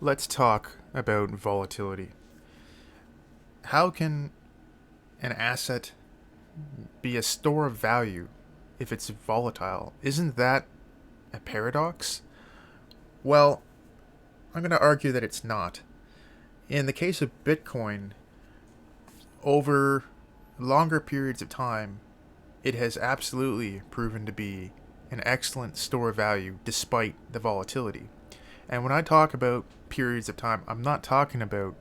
Let's talk about volatility. How can an asset be a store of value if it's volatile? Isn't that a paradox? Well, I'm going to argue that it's not. In the case of Bitcoin, over longer periods of time, it has absolutely proven to be an excellent store of value despite the volatility. And when I talk about periods of time, I'm not talking about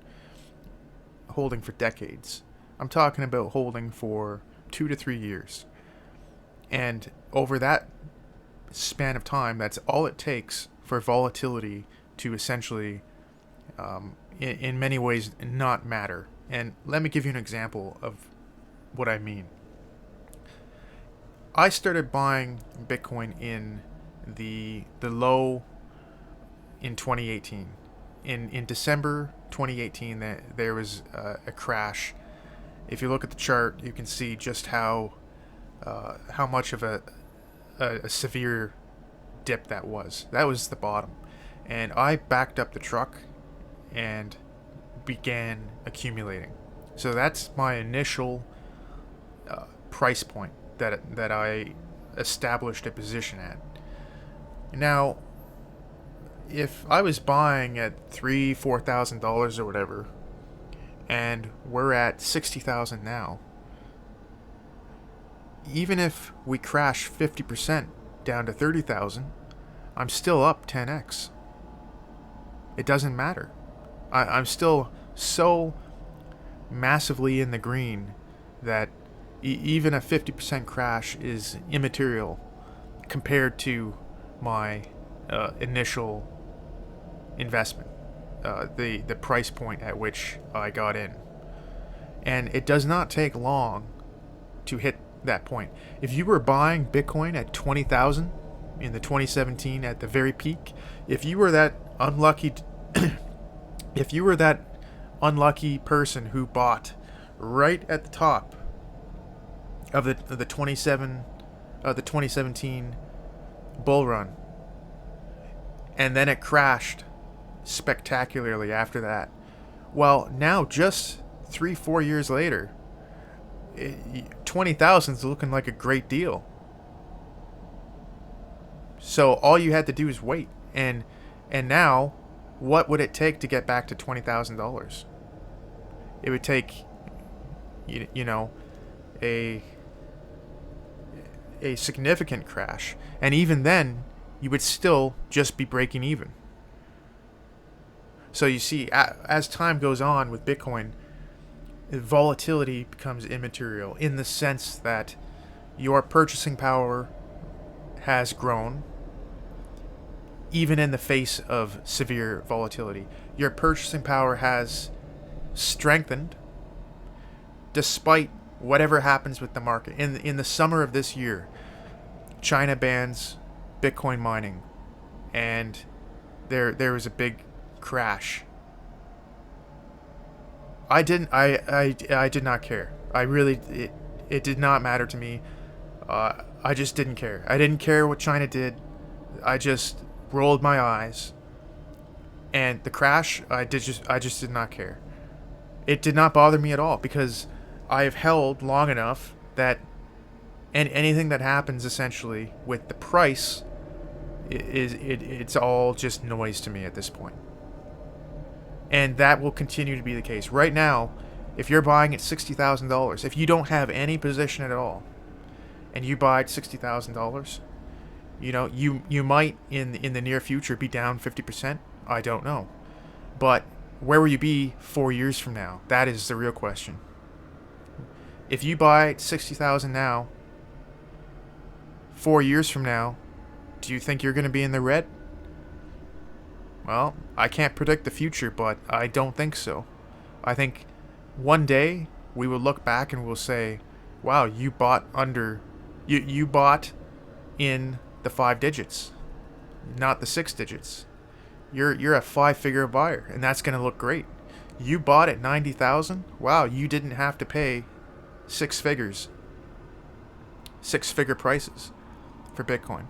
holding for decades. I'm talking about holding for 2 to 3 years. And over that span of time, that's all it takes for volatility to essentially, in many ways, not matter. And let me give you an example of what I mean. I started buying Bitcoin in the low in 2018. In December 2018, there was a crash. If you look at the chart, you can see just how much of a severe dip that was. That was the bottom, and I backed up the truck and began accumulating. So that's my initial price point that I established a position at. Now, if I was buying at $3,000-4,000 or whatever, and we're at 60,000 now, even if we crash 50% down to 30,000, I'm still up 10x. It doesn't matter. I'm still so massively in the green that even a 50% crash is immaterial compared to my initial investment, the price point at which I got in. And it does not take long to hit that point. If you were buying Bitcoin at 20,000 in the 2017 at the very peak, if you were that unlucky if you were that unlucky person who bought right at the top of the 2017 bull run, and then it crashed spectacularly after that. Well, now just 3-4 years later, 20,000 is looking like a great deal. So all you had to do is wait, and now, what would it take to get back to $20,000? It would take, you know, a significant crash, and even then, you would still just be breaking even. So you see, as time goes on with Bitcoin, volatility becomes immaterial in the sense that your purchasing power has grown even in the face of severe volatility. Your purchasing power has strengthened despite whatever happens with the market. In the summer of this year, China bans Bitcoin mining, and there was a big crash. I did not care. It did not matter to me. I just didn't care. I didn't care what China did. I just rolled my eyes. And the crash, I just did not care. It did not bother me at all because I have held long enough that anything that happens essentially with the price it's all just noise to me at this point. And that will continue to be the case. Right now, if you're buying at $60,000, if you don't have any position at all, and you buy at $60,000, you might in the near future be down 50%. I don't know, but where will you be 4 years from now? That is the real question. If you buy at 60,000 now, 4 years from now, do you think you're going to be in the red? Well, I can't predict the future, but I don't think so. I think one day we will look back and we'll say, wow, you bought you bought in the 5 digits, not the 6 digits. You're a 5-figure buyer, and that's going to look great. You bought at 90,000. Wow, you didn't have to pay 6 figure prices for Bitcoin.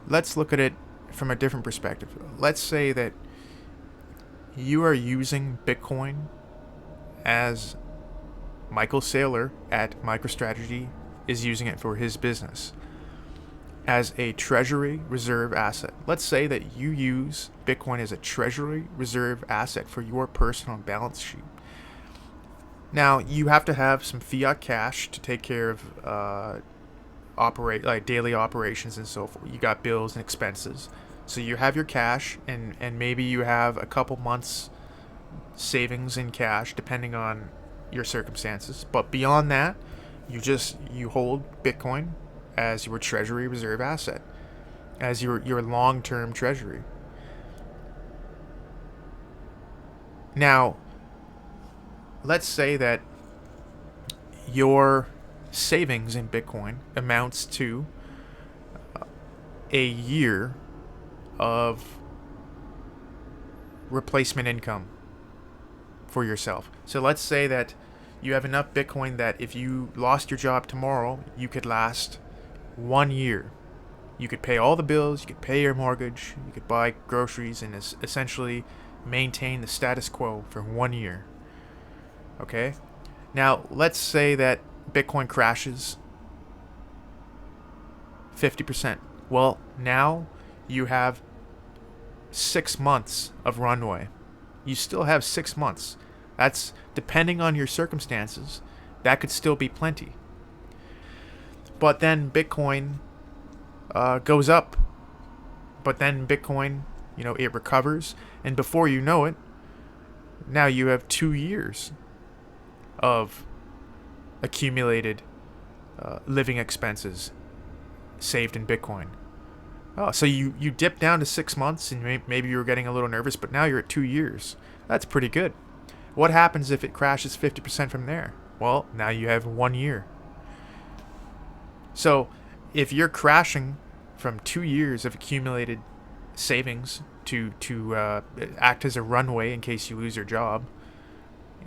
Let's look at it from a different perspective. Let's say that you are using Bitcoin as Michael Saylor at MicroStrategy is using it for his business as a treasury reserve asset. Let's say that you use Bitcoin as a treasury reserve asset for your personal balance sheet. Now, you have to have some fiat cash to take care of daily operations and so forth. You got bills and expenses. So you have your cash, and maybe you have a couple months savings in cash depending on your circumstances. But beyond that, you hold Bitcoin as your treasury reserve asset, as your long-term treasury. Now, let's say that your savings in Bitcoin amounts to a year of replacement income for yourself. So let's say that you have enough Bitcoin that if you lost your job tomorrow, you could last 1 year. You could pay all the bills, you could pay your mortgage, you could buy groceries, and essentially maintain the status quo for 1 year. Okay? Now, let's say that Bitcoin crashes 50%. Well, now you have 6 months of runway. You still have 6 months. That's, depending on your circumstances, that could still be plenty. But then Bitcoin goes up. But then Bitcoin, it recovers. And before you know it, now you have 2 years of accumulated living expenses saved in Bitcoin. Oh, so you dipped down to 6 months, and maybe you were getting a little nervous, but now you're at 2 years. That's pretty good. What happens if it crashes 50% from there? Well, now you have 1 year. So if you're crashing from 2 years of accumulated savings to act as a runway in case you lose your job,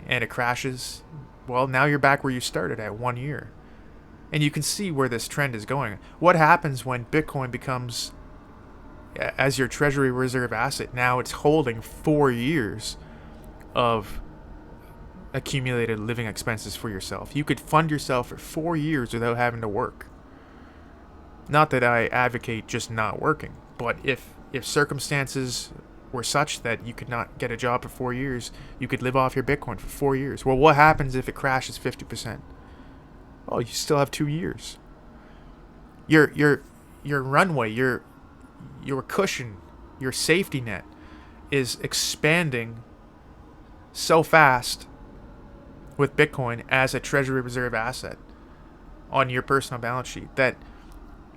and it crashes, well, now you're back where you started at 1 year. And you can see where this trend is going. What happens when Bitcoin becomes, as your treasury reserve asset, now it's holding 4 years of accumulated living expenses for yourself? You could fund yourself for 4 years without having to work. Not that I advocate just not working, but if circumstances were such that you could not get a job for 4 years, you could live off your Bitcoin for 4 years. Well, what happens if it crashes 50%? Oh, you still have 2 years. Your runway, your cushion, your safety net is expanding so fast with Bitcoin as a treasury reserve asset on your personal balance sheet that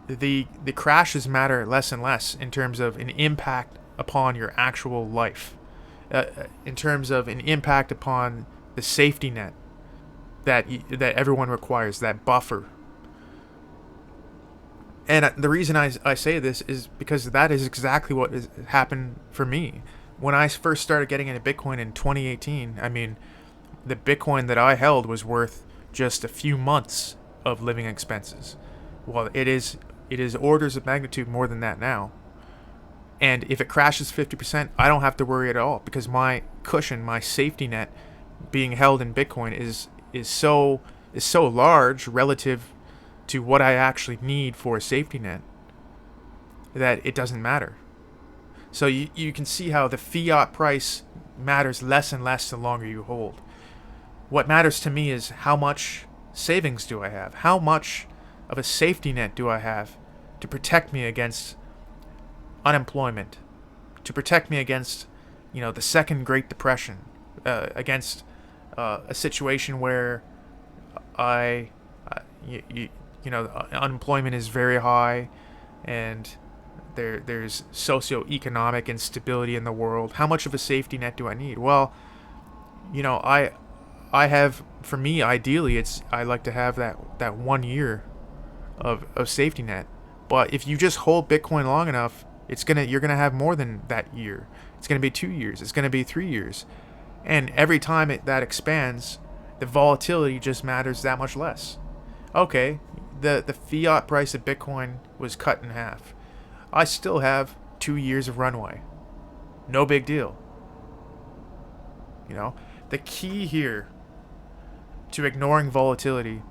the crashes matter less and less in terms of an impact upon your actual life, in terms of an impact upon the safety net that everyone requires, that buffer. And the reason I say this is because that is exactly what has happened for me. When I first started getting into Bitcoin in 2018, I mean, the Bitcoin that I held was worth just a few months of living expenses. Well, it is orders of magnitude more than that now. And if it crashes 50%, I don't have to worry at all, because my cushion, my safety net, being held in Bitcoin is so large relative to what I actually need for a safety net that it doesn't matter. So you can see how the fiat price matters less and less the longer you hold. What matters to me is how much savings do I have? How much of a safety net do I have to protect me against unemployment, to protect me against, the second Great Depression, against a situation where unemployment is very high, and there's socioeconomic instability in the world. How much of a safety net do I need? Well, I have, for me, ideally, I like to have that 1 year of safety net. But if you just hold Bitcoin long enough, you're gonna have more than that year. It's gonna be 2 years. It's gonna be 3 years, and every time that expands, the volatility just matters that much less. Okay, the fiat price of Bitcoin was cut in half. I still have 2 years of runway. No big deal. You know, the key here to ignoring volatility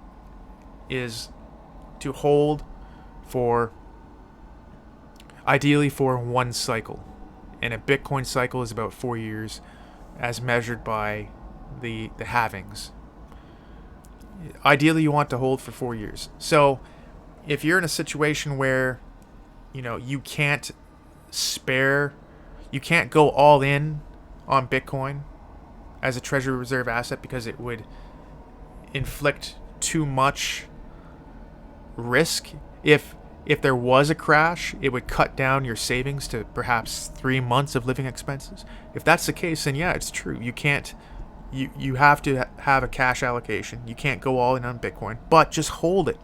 is to hold for, ideally, for one cycle. And a Bitcoin cycle is about 4 years as measured by the halvings. Ideally, you want to hold for 4 years. So if you're in a situation where, you can't go all in on Bitcoin as a treasury reserve asset because it would inflict too much risk. If there was a crash, it would cut down your savings to perhaps 3 months of living expenses. If that's the case, then yeah, it's true. You can't. You have to have a cash allocation. You can't go all in on Bitcoin, but just hold it.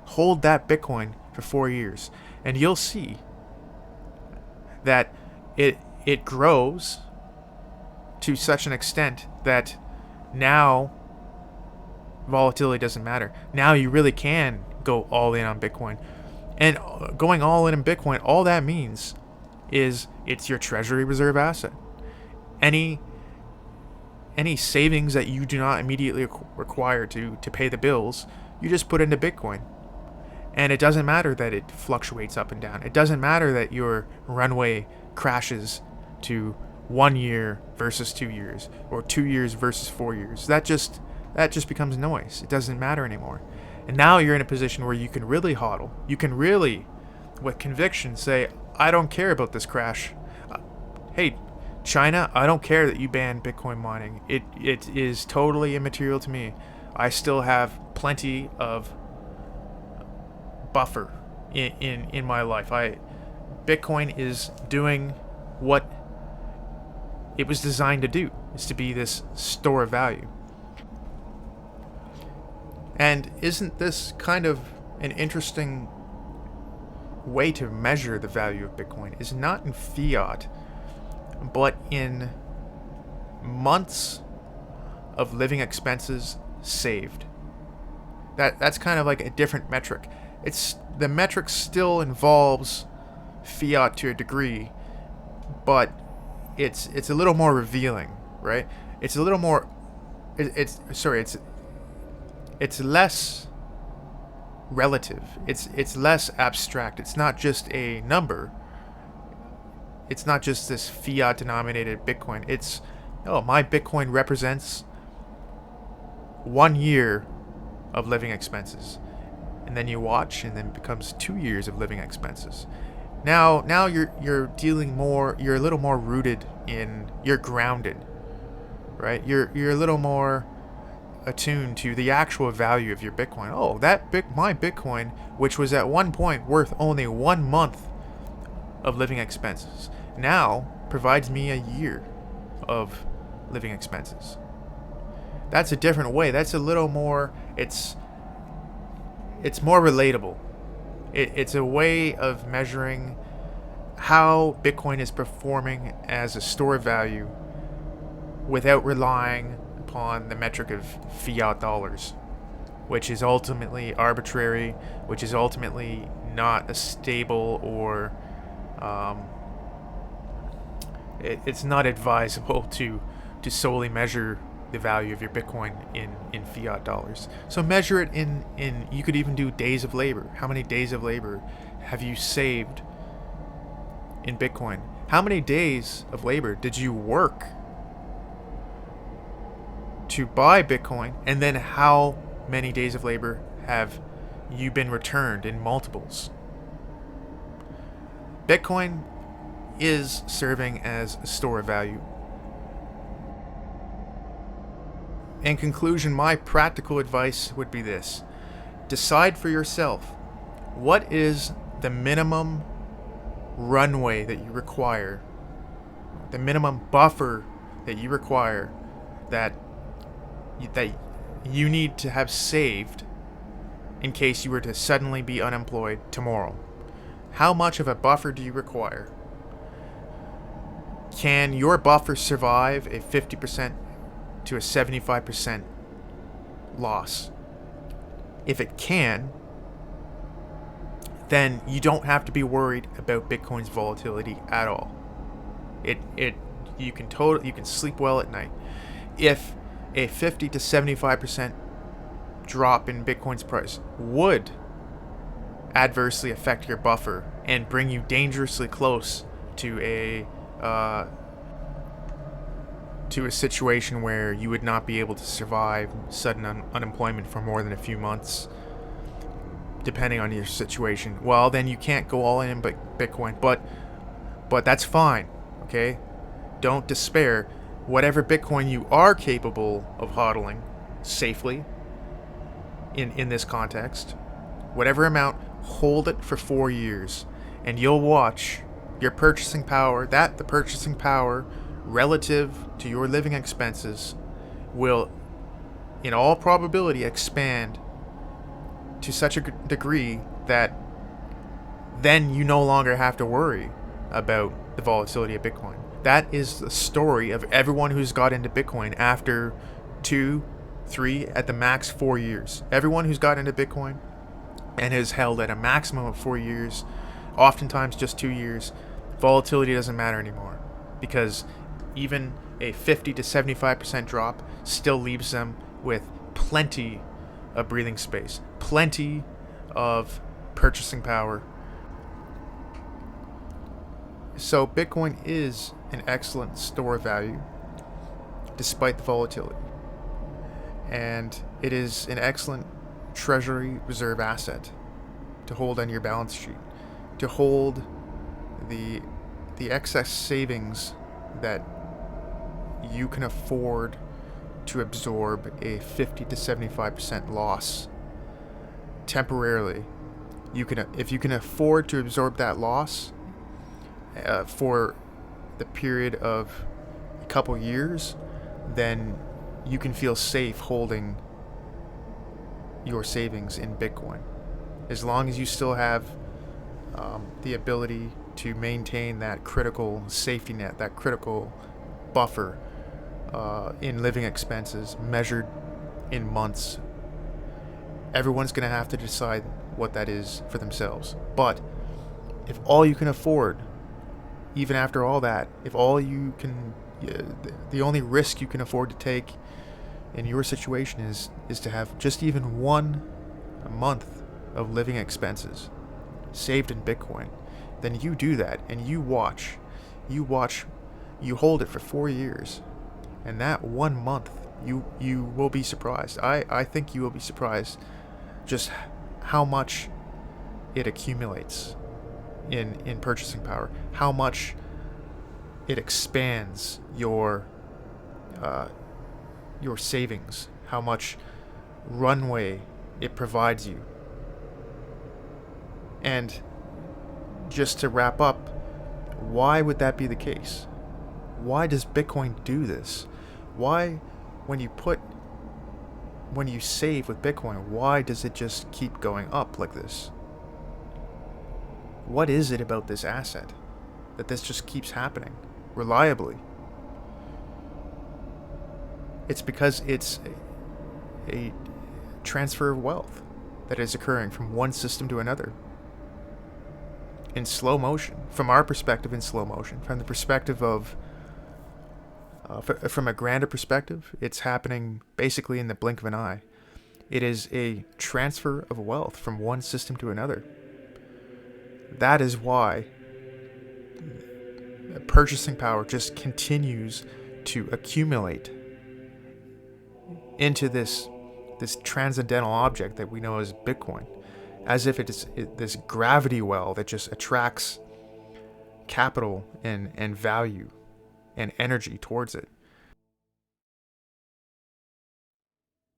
Hold that Bitcoin for 4 years, and you'll see that it grows to such an extent that now volatility doesn't matter. Now you really can go all in on Bitcoin. And going all in on Bitcoin, all that means is it's your treasury reserve asset. Any savings that you do not immediately require to pay the bills, you just put into Bitcoin. And it doesn't matter that it fluctuates up and down. It doesn't matter that your runway crashes to 1 year versus 2 years, or 2 years versus 4 years. That just becomes noise. It doesn't matter anymore. And now you're in a position where you can really hodl. You can really, with conviction, say, I don't care about this crash. Hey, China, I don't care that you banned Bitcoin mining. It is totally immaterial to me. I still have plenty of buffer in my life. Bitcoin is doing what it was designed to do, is to be this store of value. And isn't this kind of an interesting way to measure the value of Bitcoin? Is not in fiat, but in months of living expenses saved. That's kind of like a different metric. The metric still involves fiat to a degree, but it's a little more revealing, right? It's a little more. It's less relative. It's less abstract. It's not just a number. It's not just this fiat denominated Bitcoin. It's, my Bitcoin represents 1 year of living expenses. And then you watch, and then it becomes 2 years of living expenses. Now you're dealing more. You're a little more rooted in. You're grounded, right? You're a little more attuned to the actual value of your Bitcoin. My Bitcoin, which was at one point worth only 1 month of living expenses, now provides me a year of living expenses. That's a different way. That's a little more. It's more relatable. It's a way of measuring how Bitcoin is performing as a store of value without relying upon the metric of fiat dollars, which is ultimately arbitrary, which is ultimately not a stable or it's not advisable to solely measure the value of your Bitcoin in fiat dollars. So measure it in you could even do days of labor. How many days of labor have you saved in Bitcoin? How many days of labor did you work to buy Bitcoin? And then how many days of labor have you been returned in multiples? Bitcoin is serving as a store of value. In conclusion, my practical advice would be this. Decide for yourself, what is the minimum runway that you require, the minimum buffer that you require, that you need to have saved in case you were to suddenly be unemployed tomorrow. How much of a buffer do you require? Can your buffer survive a 50% to a 75% loss? If it can, then you don't have to be worried about Bitcoin's volatility at all. It you can sleep well at night. If a 50 to 75% drop in Bitcoin's price would adversely affect your buffer and bring you dangerously close to a situation where you would not be able to survive sudden unemployment for more than a few months, depending on your situation, well, then you can't go all in Bitcoin. But that's fine, okay? Don't despair. Whatever Bitcoin you are capable of hodling safely in this context, whatever amount, hold it for 4 years, and you'll watch your purchasing power, the purchasing power relative to your living expenses will, in all probability, expand to such a degree that then you no longer have to worry about the volatility of Bitcoin. That is the story of everyone who's got into Bitcoin after 2, 3, at the max 4 years. Everyone who's got into Bitcoin and has held at a maximum of 4 years, oftentimes just 2 years, volatility doesn't matter anymore, because even a 50 to 75% drop still leaves them with plenty of breathing space, plenty of purchasing power. So Bitcoin is an excellent store of value despite the volatility, and it is an excellent treasury reserve asset to hold on your balance sheet, to hold the excess savings that you can afford to absorb a 50 to 75% loss temporarily. If you can afford to absorb that loss for the period of a couple years, then you can feel safe holding your savings in Bitcoin, as long as you still have the ability to maintain that critical safety net, that critical buffer in living expenses measured in months. Everyone's going to have to decide what that is for themselves. But if all you can afford, even after all that, if all you can, the only risk you can afford to take in your situation is to have just even 1 month of living expenses saved in Bitcoin, then you do that, and you hold it for 4 years, and that 1 month, you will be surprised. I think you will be surprised just how much it accumulates in purchasing power, how much it expands your savings, how much runway it provides you. And just to wrap up, why would that be the case? Why does Bitcoin do this? Why, when you save with Bitcoin, why does it just keep going up like this? What is it about this asset that this just keeps happening reliably? It's because it's a transfer of wealth that is occurring from one system to another in slow motion. From our perspective, in slow motion. From the perspective of from a grander perspective, it's happening basically in the blink of an eye. It is a transfer of wealth from one system to another. That is why purchasing power just continues to accumulate into this transcendental object that we know as Bitcoin, as if it is this gravity well that just attracts capital and value and energy towards it.